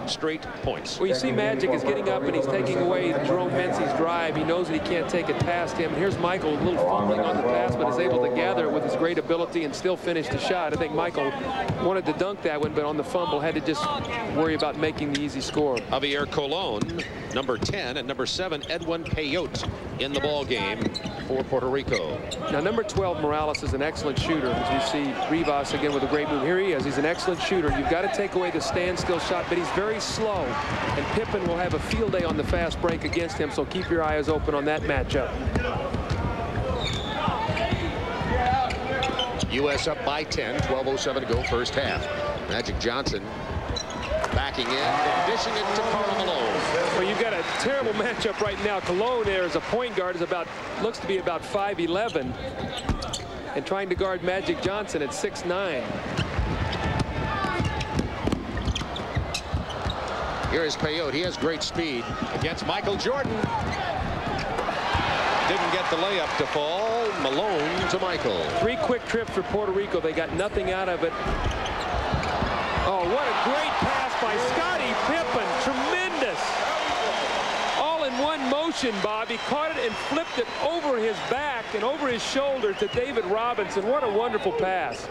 straight points. Well, you see Magic is getting up and he's taking away Jerome Menzies' drive. He knows that he can't take it past him. And here's Michael, a little fumbling on the pass, but is able to gather it with his great ability and still finish the shot. I think Michael wanted to dunk that one, but on the fumble had to just worry about making the easy score. Javier Colon, number 10, and number 7, Edwin Peyote in the ball game for Puerto Rico. Now, number 12, Morales, is an excellent shooter. As you see Rivas again with a great move. Here he is. He's an excellent shooter. You've got to take away the standstill shot, but he's very slow. And Pippen will have a field day on the fast break against him, so keep your eyes open on that matchup. U.S. up by 10, 12:07 to go first half. Magic Johnson backing in and dishing it to Karl Malone. Well, you've got a terrible matchup right now. Cologne there as a point guard is looks to be about 5'11", and trying to guard Magic Johnson at 6'9". Here is Peyote. He has great speed against Michael Jordan. Didn't get the layup to fall. Malone to Michael. 3 quick trips for Puerto Rico. They got nothing out of it. Oh, what a great pass by Scottie Pippen. Tremendous. All in one motion, Bob. He caught it and flipped it over his back and over his shoulder to David Robinson. What a wonderful pass.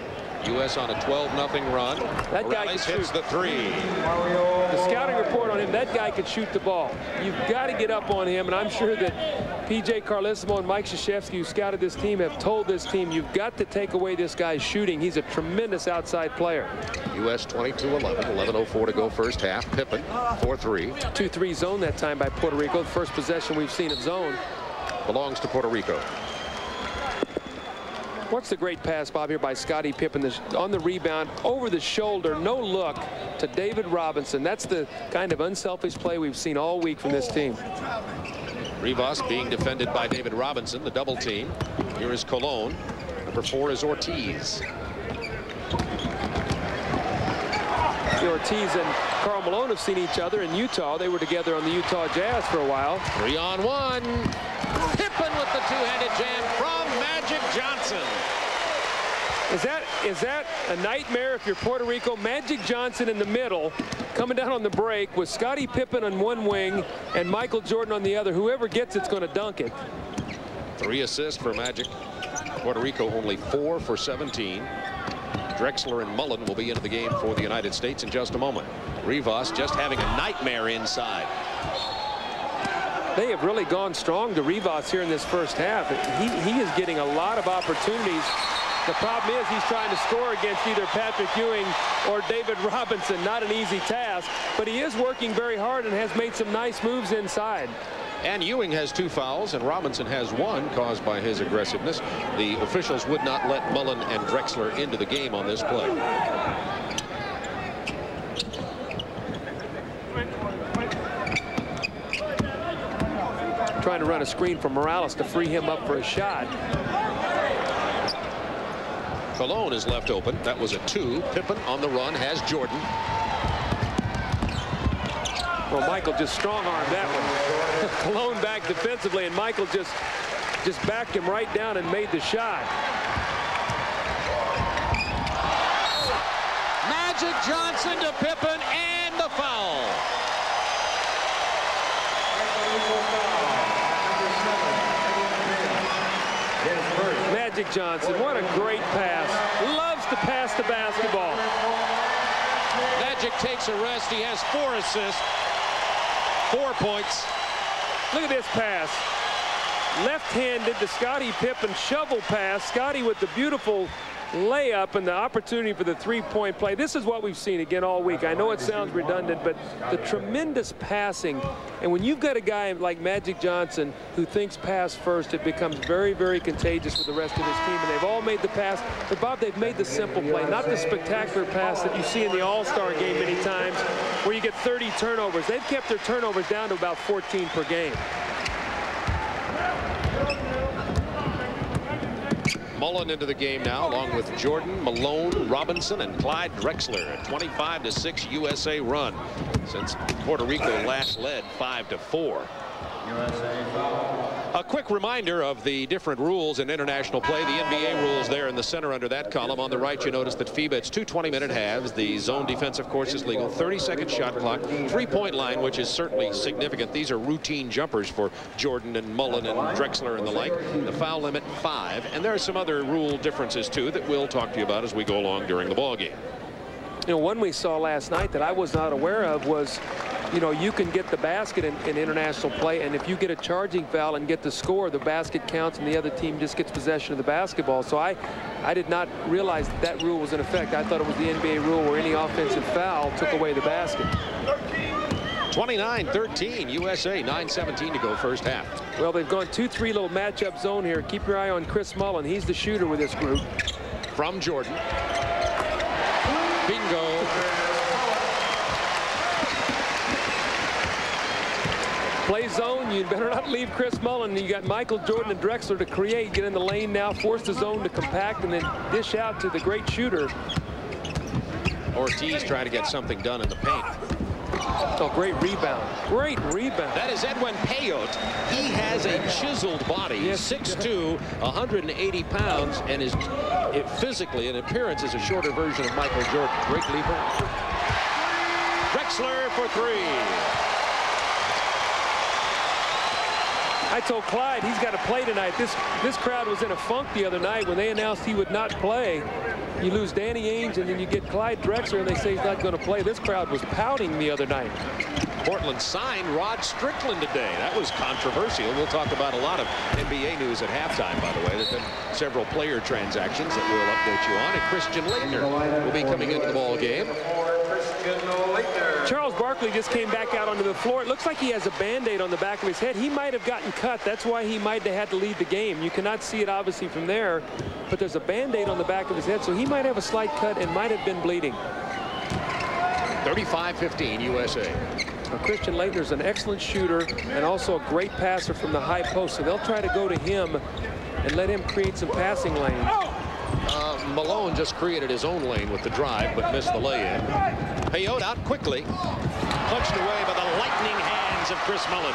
U.S. on a 12-0 run. That guy Morales can hits shoot. the 3. The scouting report on him, that guy could shoot the ball. You've got to get up on him, and I'm sure that P.J. Carlesimo and Mike Krzyzewski, who scouted this team, have told this team, you've got to take away this guy's shooting. He's a tremendous outside player. U.S. 22-11, 11:04 to go first half. Pippen, 4-3. 2-3 zone that time by Puerto Rico. The first possession we've seen of zone. Belongs to Puerto Rico. What's the great pass, Bob, here by Scottie Pippen on the rebound, over the shoulder, no look to David Robinson. That's the kind of unselfish play we've seen all week from this team. Rivas being defended by David Robinson, the double team. Here is Colon. Number 4 is Ortiz. Ortiz and Karl Malone have seen each other in Utah. They were together on the Utah Jazz for a while. 3-on-1. Pippen with the two-handed jam from Magic Johnson. Is that a nightmare if you're Puerto Rico? Magic Johnson in the middle, coming down on the break with Scottie Pippen on one wing and Michael Jordan on the other. Whoever gets it's going to dunk it. 3 assists for Magic. Puerto Rico only 4 for 17. Drexler and Mullen will be into the game for the United States in just a moment. Rivas just having a nightmare inside. They have really gone strong to Rivas here in this first half. He is getting a lot of opportunities. The problem is he's trying to score against either Patrick Ewing or David Robinson. Not an easy task, but he is working very hard and has made some nice moves inside. And Ewing has 2 fouls, and Robinson has 1 caused by his aggressiveness. The officials would not let Mullen and Drexler into the game on this play. Trying to run a screen for Morales to free him up for a shot. Colon is left open. That was a 2. Pippen on the run has Jordan. Well, Michael just strong-armed that one. Cologne back defensively, and Michael just backed him right down and made the shot. Magic Johnson to Pippen and the foul. Magic Johnson, what a great pass. Loves to pass the basketball. Magic takes a rest. He has 4 assists. 4 points. Look at this pass. Left-handed to Scottie Pippen, shovel pass. Scottie with the beautiful layup and the opportunity for the three-point play. This is what we've seen again all week. I know it sounds redundant, but the tremendous passing. And when you've got a guy like Magic Johnson who thinks pass first, it becomes very, very contagious for the rest of his team. And they've all made the pass. But, Bob, they've made the simple play, not the spectacular pass that you see in the All-Star game many times where you get 30 turnovers. They've kept their turnovers down to about 14 per game. Mullen into the game now, along with Jordan, Malone, Robinson, and Clyde Drexler. A 25-6 USA run. since Puerto Rico last led 5-4. A quick reminder of the different rules in international play. The NBA rules there in the center under that column. On the right, you notice that FIBA, it's 2 20-minute halves. The zone defense, of course, is legal. 30-second shot clock. 3-point line, which is certainly significant. These are routine jumpers for Jordan and Mullen and Drexler and the like. The foul limit 5. And there are some other rule differences, too, that we'll talk to you about as we go along during the ball game. You know, one we saw last night that I was not aware of was, you know, you can get the basket in international play, and if you get a charging foul and get the score, the basket counts and the other team just gets possession of the basketball. So I did not realize that rule was in effect. I thought it was the NBA rule where any offensive foul took away the basket. 29-13 USA, 9:17 to go first half. Well, they've gone 2-3 little matchup zone here. Keep your eye on Chris Mullen. He's the shooter with this group. From Jordan. Bingo. Play zone. You better not leave Chris Mullen. You got Michael, Jordan, and Drexler to create. Get in the lane now. Force the zone to compact and then dish out to the great shooter. Ortiz trying to get something done in the paint. Oh, great rebound. Great rebound. That is Edwin Peyote. He has a chiseled body. He's 6'2", 180 pounds, and is physically in appearance is a shorter version of Michael Jordan. Great leaper. Drexler for 3. I told Clyde he's got to play tonight. This crowd was in a funk the other night when they announced he would not play. You lose Danny Ainge and then you get Clyde Drexler and they say he's not going to play. This crowd was pouting the other night. Portland signed Rod Strickland today. That was controversial. We'll talk about a lot of NBA news at halftime, by the way. There have been several player transactions that we'll update you on. And Christian Laettner will be coming into the ball game. Charles Barkley just came back out onto the floor. It looks like he has a Band-Aid on the back of his head. He might have gotten cut. That's why he might have had to leave the game. You cannot see it obviously from there, but there's a Band-Aid on the back of his head, so he might have a slight cut and might have been bleeding. 35-15 USA. Now, Christian Laettner's an excellent shooter and also a great passer from the high post, so they'll try to go to him and let him create some passing lanes. Malone just created his own lane with the drive, but missed the lay-in. Peyote out quickly. Punched away by the lightning hands of Chris Mullen.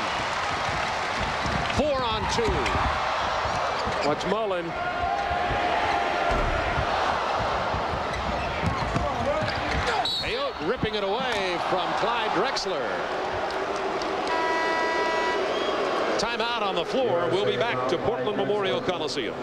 4 on 2. Watch Mullen. Peyote ripping it away from Clyde Drexler. Timeout on the floor. We'll be back to Portland Memorial Coliseum.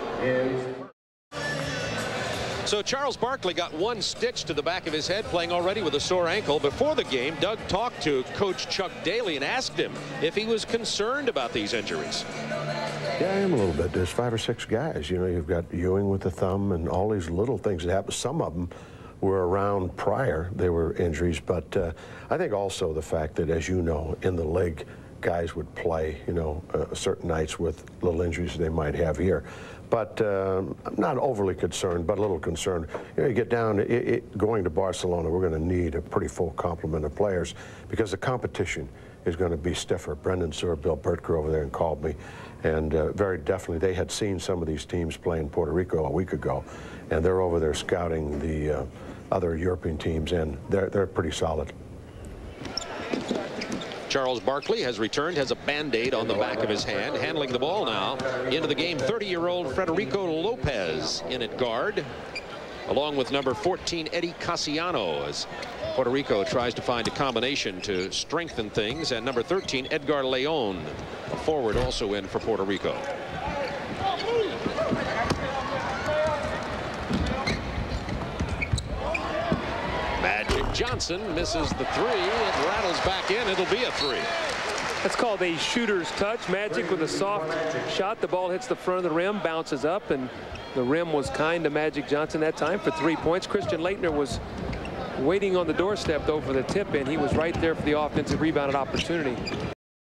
So Charles Barkley got one stitch to the back of his head, playing already with a sore ankle. Before the game, Doug talked to Coach Chuck Daly and asked him if he was concerned about these injuries. Yeah, I am a little bit. There's 5 or 6 guys. You know, you've got Ewing with the thumb and all these little things that happen. Some of them were around prior. They were injuries. But I think also the fact that, as you know, in the league, guys would play, you know, certain nights with little injuries they might have here. But I'm not overly concerned, but a little concerned. You know, you get down, going to Barcelona, we're going to need a pretty full complement of players because the competition is going to be stiffer. Brendan Sewer, Bill Burtker over there and called me, and very definitely they had seen some of these teams play in Puerto Rico a week ago, and they're over there scouting the other European teams, and they're pretty solid. Charles Barkley has returned, has a Band-Aid on the back of his hand. Handling the ball now into the game, 30-year-old Federico Lopez in at guard, along with number 14, Eddie Casiano, as Puerto Rico tries to find a combination to strengthen things. And number 13, Edgar Leon, a forward, also in for Puerto Rico. Magic Johnson misses the 3. It rattles back in. It'll be a 3. That's called a shooter's touch. Magic with a soft shot. The ball hits the front of the rim, bounces up, and the rim was kind to Magic Johnson that time for 3 points. Christian Laettner was waiting on the doorstep, though, for the tip in. He was right there for the offensive rebound opportunity.